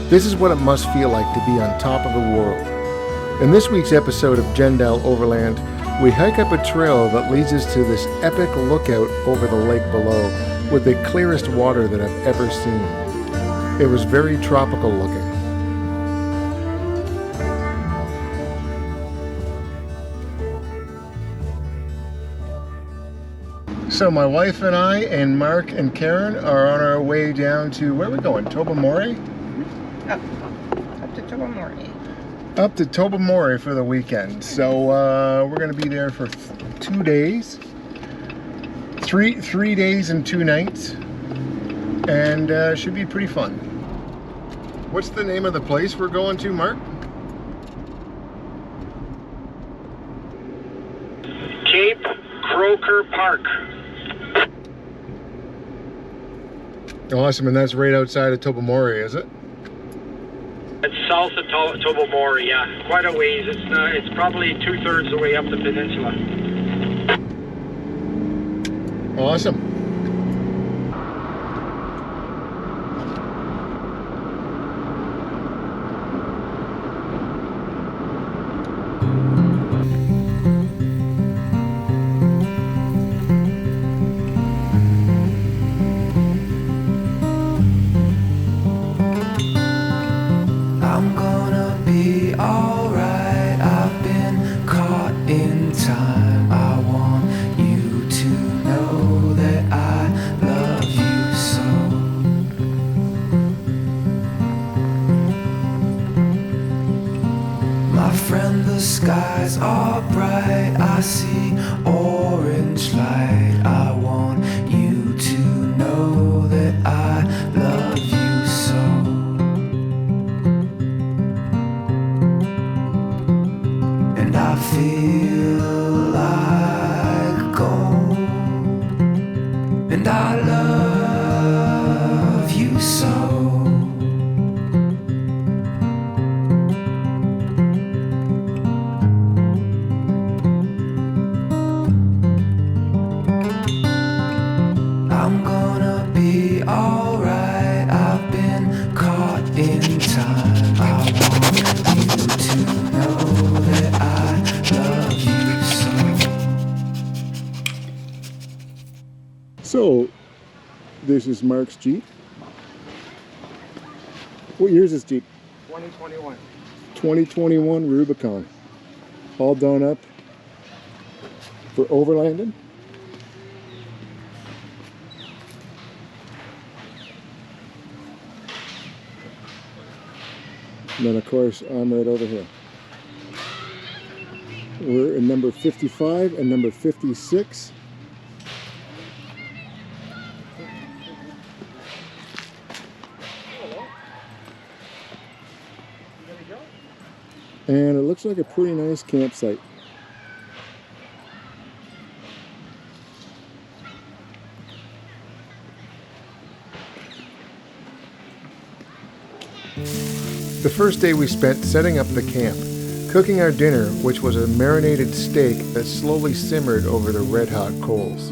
This is what it must feel like to be on top of the world. In this week's episode of Jendal Overland, we hike up a trail that leads us to this epic lookout over the lake below with the clearest water that I've ever seen. It was very tropical looking. So my wife and I and Marc and Karen are on our way down to, where are we going, Tobermory? Up to Tobermory. Up to Tobermory for the weekend. So we're going to be there for 2 days. Three days and 2 nights. And should be pretty fun. What's the name of the place we're going to, Marc? Cape Croker Park. Awesome, and that's right outside of Tobermory, is it? It's south of Tobermory, yeah. Quite a ways. It's probably 2/3 the way up the peninsula. Awesome. The skies are bright, I see orange light. I want you to know that I love you so. And I feel like gold. And I love you so. So, this is Marc's Jeep. What year is this Jeep? 2021. 2021 Rubicon. All done up for overlanding. And then of course I'm right over here. We're in number 55 and number 56. And it looks like a pretty nice campsite. The first day we spent setting up the camp, cooking our dinner, which was a marinated steak that slowly simmered over the red-hot coals,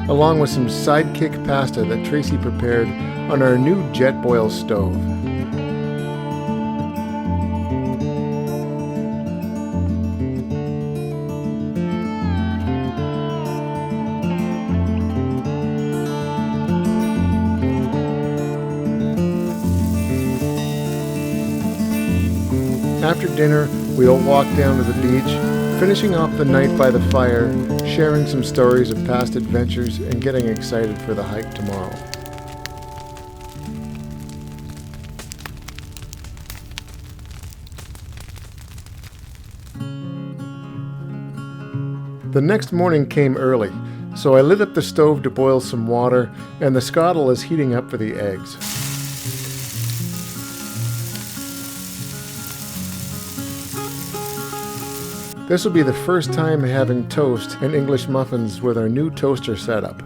along with some sidekick pasta that Tracey prepared on our new Jetboil stove. After dinner, we all walked down to the beach, finishing off the night by the fire, sharing some stories of past adventures, and getting excited for the hike tomorrow. The next morning came early, so I lit up the stove to boil some water, and the Skottle is heating up for the eggs. This will be the first time having toast and English muffins with our new toaster setup.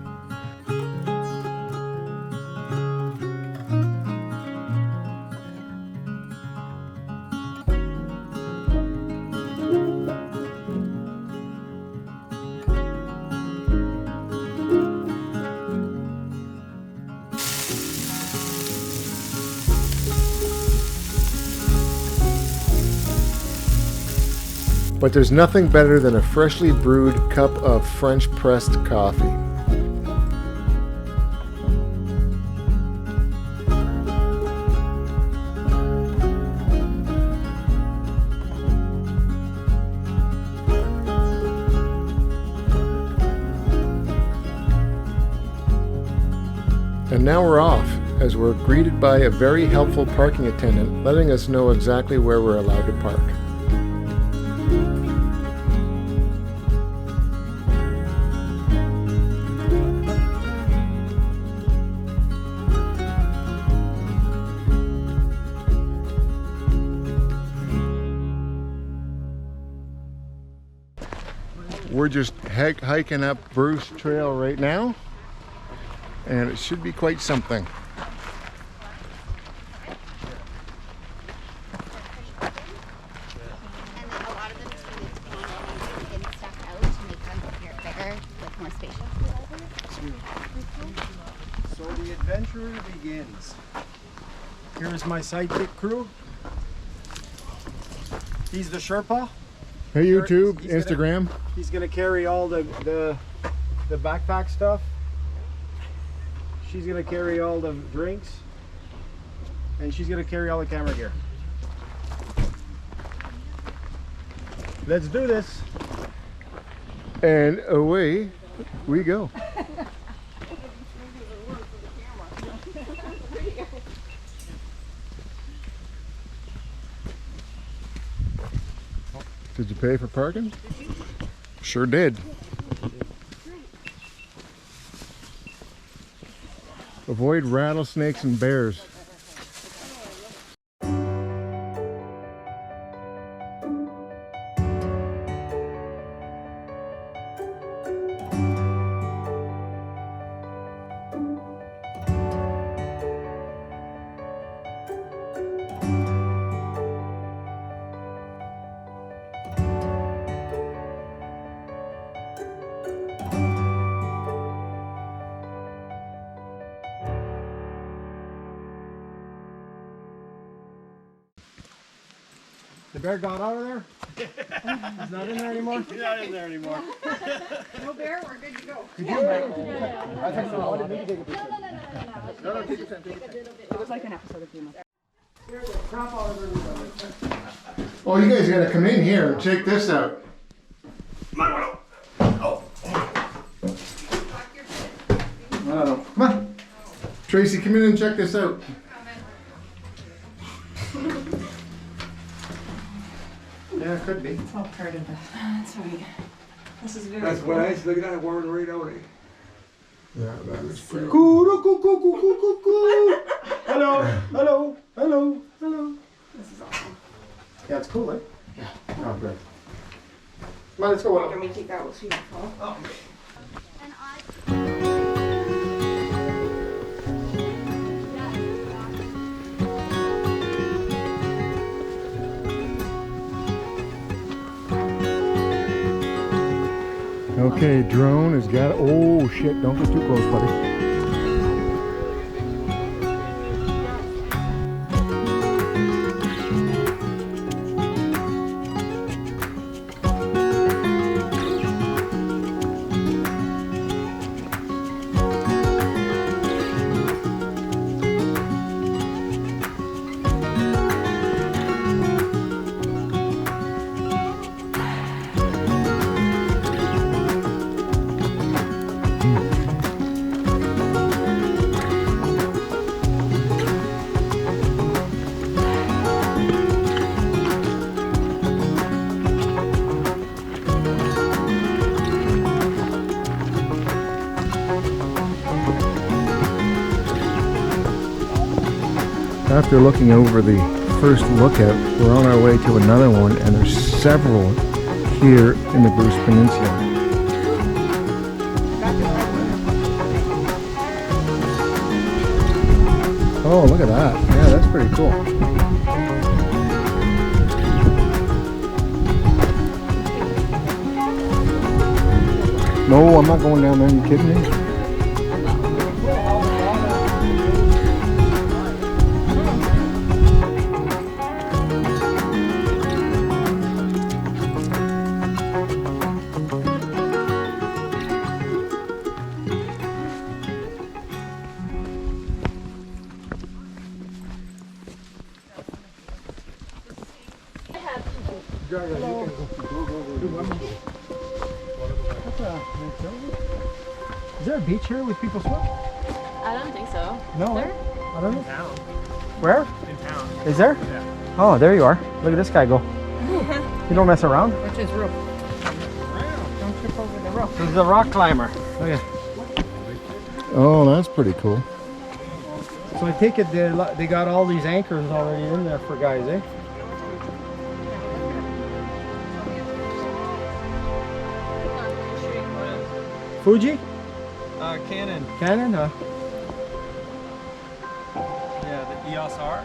But there's nothing better than a freshly brewed cup of French pressed coffee. And now we're off, as we're greeted by a very helpful parking attendant letting us know exactly where we're allowed to park. We're just hiking up Bruce Trail right now, and it should be quite something. And a lot of them too is painted and stuff out to make them bigger, like more spacious. So the adventure begins. Here is my sidekick crew. He's the Sherpa. Hey YouTube, He's Instagram. He's gonna carry all the backpack stuff. She's gonna carry all the drinks. And she's gonna carry all the camera gear. Let's do this. And away we go. Did you pay for parking? Sure did. Avoid rattlesnakes and bears. The bear got out of there? He's not in there anymore? He's not in there anymore. No bear, we're good to go. Could you I think so. I wanted me to take a picture. No, take your time, take your time. It was like an episode of Game Oh, you guys gotta come in here and check this out. Come on. Tracy, come in and check this out. Yeah, it could be. It's all part of the. That's right. This is very. That's what I used to look at that Warren right out. Yeah, that is pretty. Hello, hello, hello, hello. This is awesome. Yeah, it's cool, eh? Oh, good. Come on, let's go. Can we keep that? We'll see that fall. Oh. And I. Okay, drone has got. Oh shit! Don't get too close, buddy. After looking over the first lookout, we're on our way to another one, and there's several here in the Bruce Peninsula. Oh, look at that. Yeah, that's pretty cool. No, I'm not going down there. Are you kidding me? Is there a beach here with people swim? I don't think so. No. There? I don't know. Town. Where? In town. Is there? Yeah. Oh, there you are. Look at this guy go. You don't mess around. Which is rope. Don't trip over the rope. This is a rock climber. Look at. Oh, that's pretty cool. So I take it they got all these anchors already in there for guys, eh? Fuji? Canon. Canon? Yeah, the EOS R.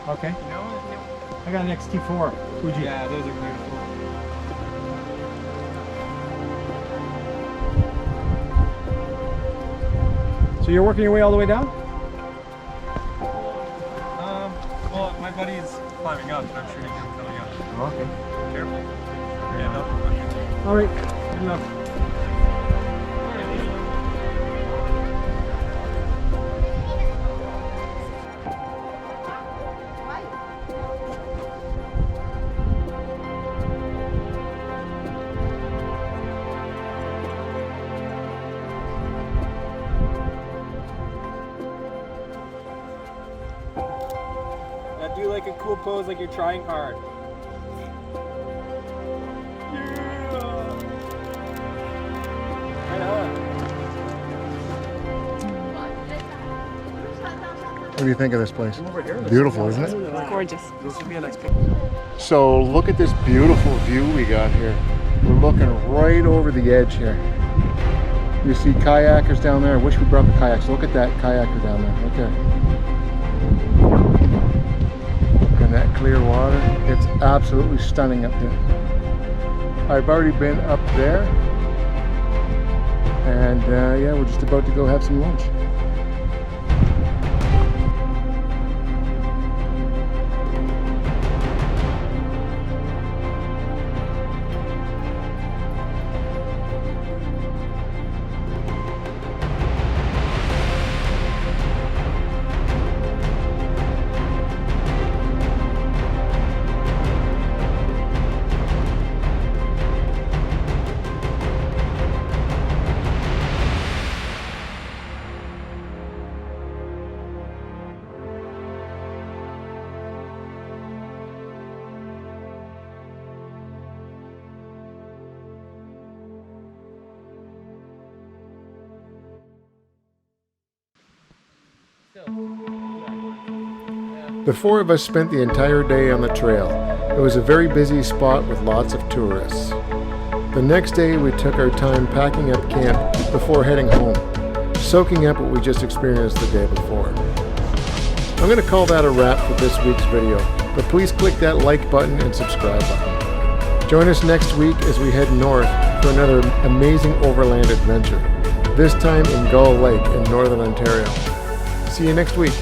Okay. You know it? I got an XT4 Fuji. Yeah, those are beautiful. So you're working your way all the way down? Well, my buddy's climbing up, so I'm shooting him coming up. Okay. Careful. Yeah, no. All right. Good enough. Now do like a cool pose, like you're trying hard. Right on. What do you think of this place? Beautiful, isn't it? Gorgeous. This should be a nice picture. So look at this beautiful view we got here. We're looking right over the edge here. You see kayakers down there. I wish we brought the kayaks. Look at that kayaker down there. Okay. And that clear water. It's absolutely stunning up here. I've already been up there. And yeah, we're just about to go have some lunch. The four of us spent the entire day on the trail. It was a very busy spot with lots of tourists. The next day we took our time packing up camp before heading home, soaking up what we just experienced the day before. I'm going to call that a wrap for this week's video, but please click that like button and subscribe button. Join us next week as we head north for another amazing overland adventure, this time in Gull Lake in northern Ontario. See you next week.